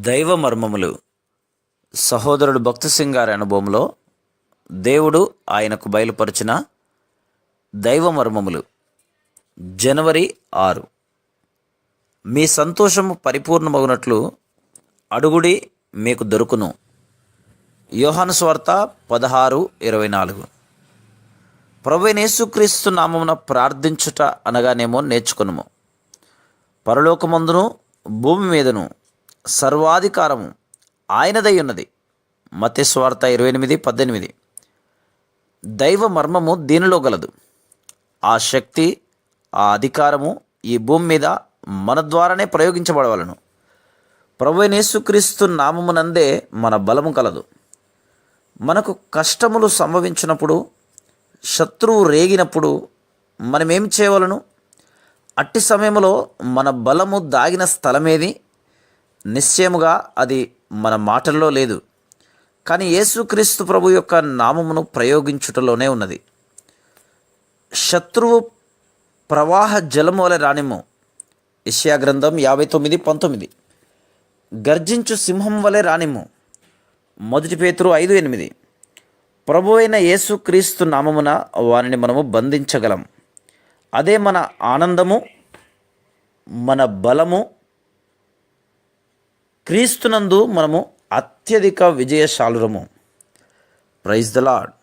దైవ మర్మములు. సహోదరుడు భక్తి సింగ్ గారి అనుభవంలో దేవుడు ఆయనకు బయలుపరిచిన దైవ మర్మములు. జనవరి 6. మీ సంతోషము పరిపూర్ణమగునట్లు అడుగుడి, మీకు దొరుకును. యోహాను సువార్త 16:24. ప్రభువైన యేసుక్రీస్తు నామమున ప్రార్థించుట అనగానేమో నేర్చుకొనుము. పరలోకమందును భూమి మీదను సర్వాధికారము ఆయనదై ఉన్నది. మత్తయి సువార్త 28:18. దైవ మర్మము దీనిలో గలదు. ఆ శక్తి, ఆ అధికారము ఈ భూమి మీద మన ద్వారానే ప్రయోగించబడవలను. ప్రభువైన యేసుక్రీస్తు నామమునందే మన బలము కలదు. మనకు కష్టములు సంభవించినప్పుడు, శత్రువు రేగినప్పుడు మనమేం చేయవలను? అట్టి సమయంలో మన బలము దాగిన స్థలమేది? నిశ్చయముగా అది మన మాటల్లో లేదు, కానీ యేసుక్రీస్తు ప్రభు యొక్క నామమును ప్రయోగించుటలోనే ఉన్నది. శత్రువు ప్రవాహ జలము వలె రానిమ్ము. యెషయా గ్రంథం 59:19. గర్జించు సింహం వలె రానిమ్ము. 1 పేతురు 5:8. ప్రభు అయిన యేసుక్రీస్తు నామమున వారిని మనము బంధించగలం. అదే మన ఆనందము, మన బలము. క్రీస్తునందు మనము అత్యధిక విజయశాలురము. Praise the lord.